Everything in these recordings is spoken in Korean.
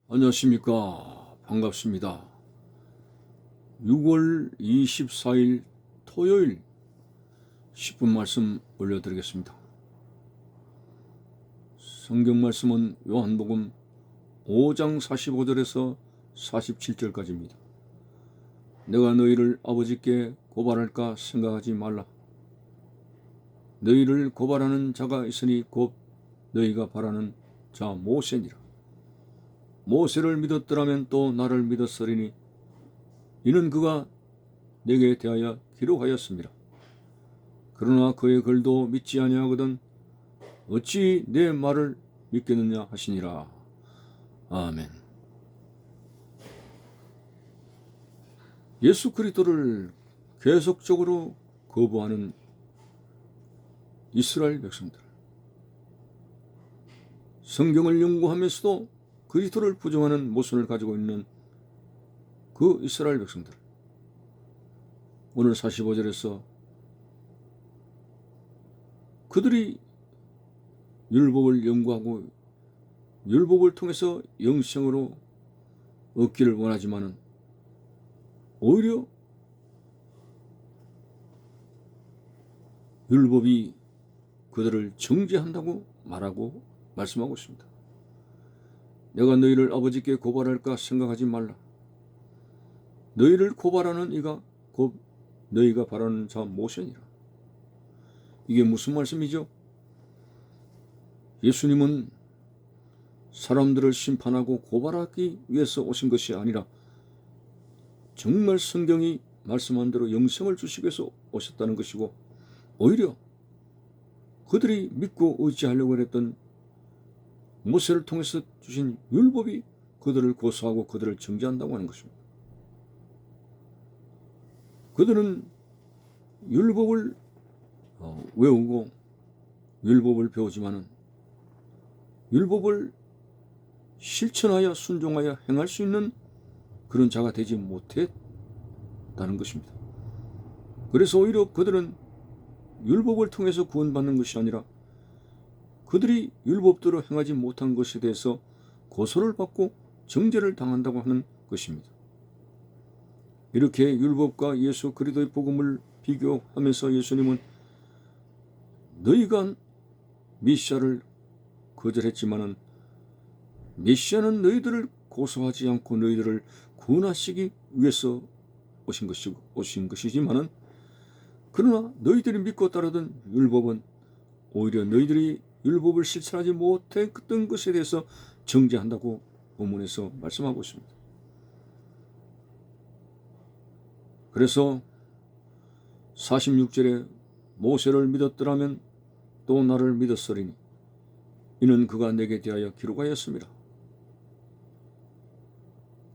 안녕하십니까. 반갑습니다. 6월 24일 토요일 10분 말씀 올려드리겠습니다. 성경 말씀은 요한복음 5장 45절에서 47절까지입니다. 내가 너희를 아버지께 고발할까 생각하지 말라. 너희를 고발하는 자가 있으니 곧 너희가 바라는 자 모세니라. 모세를 믿었더라면 또 나를 믿었으리니 이는 그가 내게 대하여 기록하였습니다. 그러나 그의 글도 믿지 아니하거든 어찌 내 말을 믿겠느냐 하시니라. 아멘. 예수 그리스도를 계속적으로 거부하는 이스라엘 백성들, 성경을 연구하면서도 그리스도를 부정하는 모순을 가지고 있는 그 이스라엘 백성들, 오늘 45절에서 그들이 율법을 연구하고 율법을 통해서 영생으로 얻기를 원하지만은 오히려 율법이 그들을 정죄한다고 말씀하고 있습니다. 내가 너희를 아버지께 고발할까 생각하지 말라. 너희를 고발하는 이가 곧 너희가 바라는 자 모세니라. 이게 무슨 말씀이죠? 예수님은 사람들을 심판하고 고발하기 위해서 오신 것이 아니라 정말 성경이 말씀한 대로 영생을 주시기 위해서 오셨다는 것이고, 오히려 그들이 믿고 의지하려고 했던 모세를 통해서 주신 율법이 그들을 고소하고 그들을 정죄한다고 하는 것입니다. 그들은 율법을 외우고 율법을 배우지만은 율법을 실천하여 순종하여 행할 수 있는 그런 자가 되지 못했다는 것입니다. 그래서 오히려 그들은 율법을 통해서 구원받는 것이 아니라 그들이 율법대로 행하지 못한 것에 대해서 고소를 받고 정죄를 당한다고 하는 것입니다. 이렇게 율법과 예수 그리스도의 복음을 비교하면서 예수님은 너희가 메시아를 거절했지만은 메시아는 너희들을 고소하지 않고 너희들을 구원하시기 위해서 오신 것이지만은 그러나 너희들이 믿고 따르던 율법은 오히려 너희들이 율법을 실천하지 못했던 것에 대해서 정죄한다고 본문에서 말씀하고 있습니다. 그래서 46절에 모세를 믿었더라면 또 나를 믿었으리니 이는 그가 내게 대하여 기록하였습니다.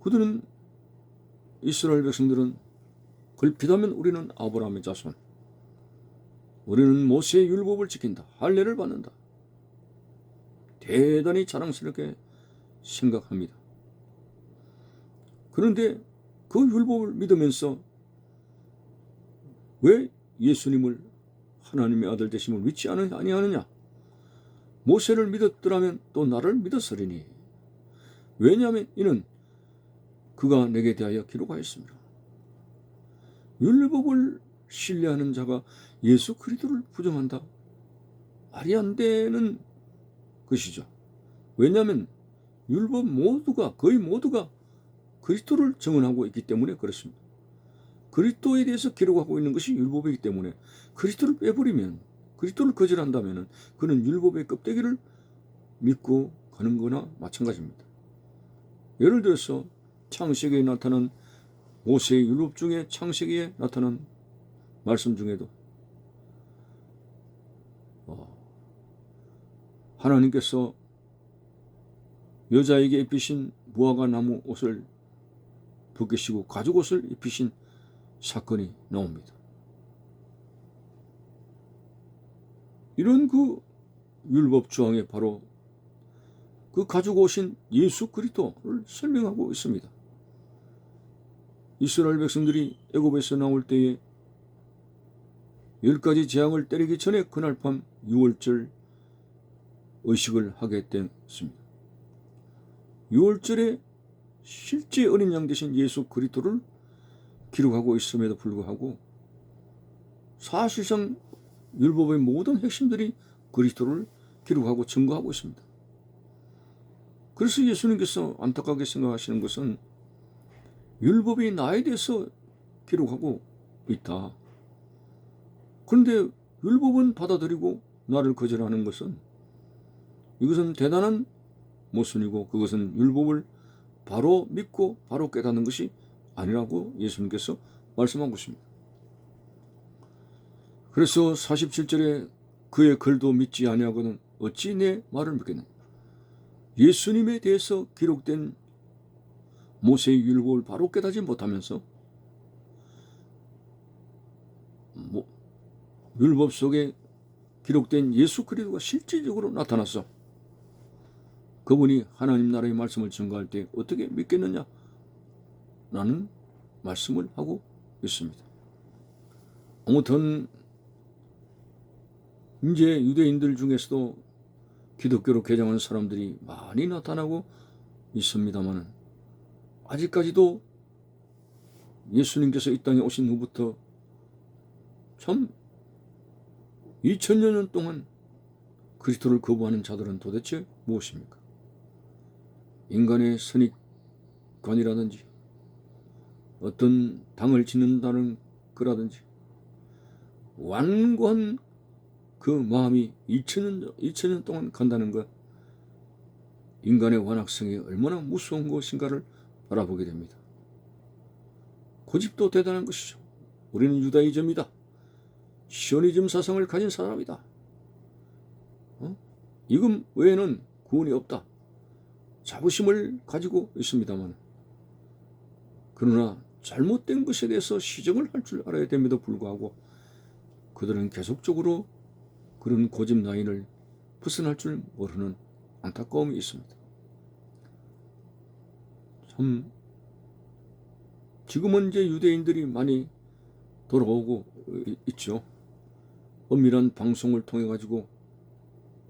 그들은 이스라엘 백성들은 걸핏하면 우리는 아브라함의 자손, 우리는 모세의 율법을 지킨다, 할례를 받는다, 대단히 자랑스럽게 생각합니다. 그런데 그 율법을 믿으면서 왜 예수님을 하나님의 아들 되심을 믿지 아니하느냐? 모세를 믿었더라면 또 나를 믿었으리니. 왜냐하면 이는 그가 내게 대하여 기록하였습니다. 율법을 신뢰하는 자가 예수 그리스도를 부정한다? 말이 안 되는 것이죠. 왜냐하면 율법 거의 모두가 그리스도를 증언하고 있기 때문에 그렇습니다. 그리스도에 대해서 기록하고 있는 것이 율법이기 때문에 그리스도를 빼버리면, 그리스도를 거절한다면 그는 율법의 껍데기를 믿고 가는 거나 마찬가지입니다. 예를 들어서 창세기에 나타난 모세의 율법 중에 창세기에 나타난 말씀 중에도 하나님께서 여자에게 입히신 무화과 나무 옷을 벗기시고 가죽 옷을 입히신 사건이 나옵니다. 이런 그 율법 조항에 바로 그 가죽 옷인 예수 그리스도를 설명하고 있습니다. 이스라엘 백성들이 애굽에서 나올 때에 10가지 재앙을 때리기 전에 그날 밤 유월절 의식을 하게 됐습니다. 6월절에 실제 어린 양 되신 예수 그리스도를 기록하고 있음에도 불구하고 사실상 율법의 모든 핵심들이 그리스도를 기록하고 증거하고 있습니다. 그래서 예수님께서 안타깝게 생각하시는 것은 율법이 나에 대해서 기록하고 있다. 그런데 율법은 받아들이고 나를 거절하는 것은 이것은 대단한 모순이고 그것은 율법을 바로 믿고 바로 깨닫는 것이 아니라고 예수님께서 말씀하고 있습니다. 그래서 47절에 그의 글도 믿지 아니하고는 어찌 내 말을 믿겠느냐. 예수님에 대해서 기록된 모세의 율법을 바로 깨닫지 못하면서 율법 속에 기록된 예수 그리스도가 실질적으로 나타나서 그분이 하나님 나라의 말씀을 증거할 때 어떻게 믿겠느냐 라는 말씀을 하고 있습니다. 아무튼 이제 유대인들 중에서도 기독교로 개종하는 사람들이 많이 나타나고 있습니다만 아직까지도 예수님께서 이 땅에 오신 후부터 참 2000여 년 동안 그리스도를 거부하는 자들은 도대체 무엇입니까? 인간의 선입관이라든지 어떤 당을 짓는다는 거라든지 완고한 그 마음이 2000년 동안 간다는 것, 인간의 완악성이 얼마나 무서운 것인가를 바라보게 됩니다. 고집도 대단한 것이죠. 우리는 유다이즘이다. 시오니즘 사상을 가진 사람이다. 이것 외에는 구원이 없다. 자부심을 가지고 있습니다만 그러나 잘못된 것에 대해서 시정을 할 줄 알아야 됨에도 불구하고 그들은 계속적으로 그런 고집 라인을 벗어날 줄 모르는 안타까움이 있습니다. 참 지금은 이제 유대인들이 많이 돌아오고 있죠. 엄밀한 방송을 통해 가지고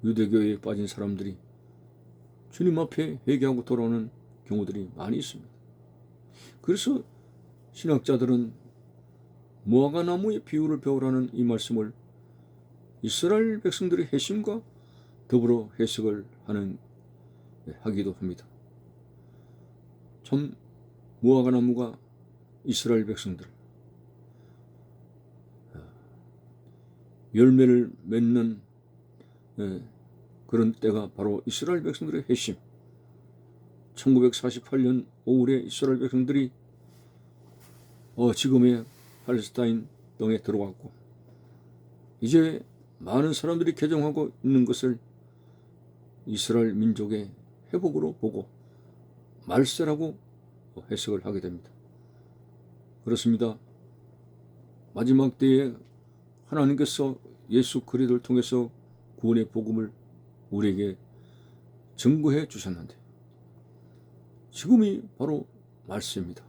유대교에 빠진 사람들이 주님 앞에 회개하고 돌아오는 경우들이 많이 있습니다. 그래서 신학자들은 무화과 나무의 비유를 배우라는 이 말씀을 이스라엘 백성들의 회심과 더불어 해석을 하기도 합니다. 참 무화과 나무가 이스라엘 백성들 열매를 맺는 그런 때가 바로 이스라엘 백성들의 회심. 1948년 5월에 이스라엘 백성들이 지금의 팔레스타인 땅에 들어왔고 이제 많은 사람들이 개종하고 있는 것을 이스라엘 민족의 회복으로 보고 말세라고 해석을 하게 됩니다. 그렇습니다. 마지막 때에 하나님께서 예수 그리스도를 통해서 구원의 복음을 우리에게 증거해 주셨는데 지금이 바로 말세입니다.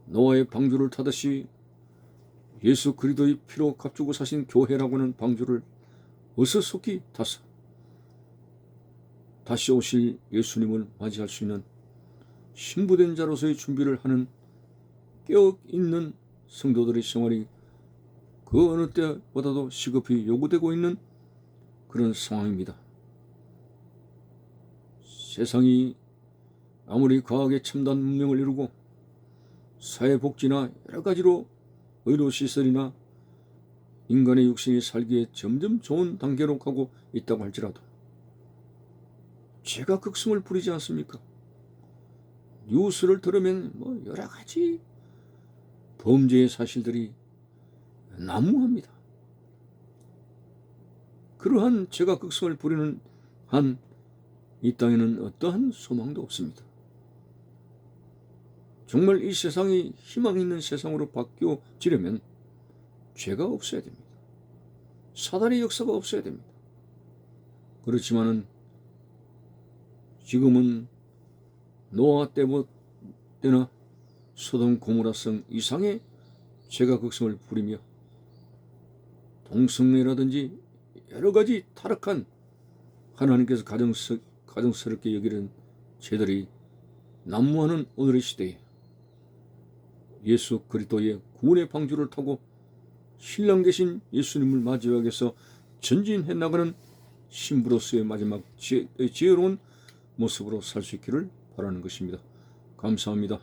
노아의 방주를 타듯이 예수 그리스도의 피로 값주고 사신 교회라고 하는 방주를 어서속히 타서 다시 오실 예수님을 맞이할 수 있는 신부된 자로서의 준비를 하는 깨어있는 성도들의 생활이 그 어느 때보다도 시급히 요구되고 있는 그런 상황입니다. 세상이 아무리 과학의 첨단 문명을 이루고 사회복지나 여러 가지로 의료시설이나 인간의 육신이 살기에 점점 좋은 단계로 가고 있다고 할지라도 죄가 극성을 부리지 않습니까? 뉴스를 들으면 여러 가지 범죄의 사실들이 난무합니다. 그러한 죄가 극성을 부리는 한 이 땅에는 어떠한 소망도 없습니다. 정말 이 세상이 희망 있는 세상으로 바뀌어지려면 죄가 없어야 됩니다. 사단의 역사가 없어야 됩니다. 그렇지만은 지금은 노아 때나 소돔 고모라성 이상의 죄가 극성을 부리며 동성애라든지 여러 가지 타락한 하나님께서 가정스럽게 여기는 죄들이 난무하는 오늘의 시대에 예수 그리스도의 구원의 방주를 타고 신랑 되신 예수님을 맞이하기 위해서 전진해 나가는 신부로서의 마지막 지혜로운 모습으로 살 수 있기를 바라는 것입니다. 감사합니다.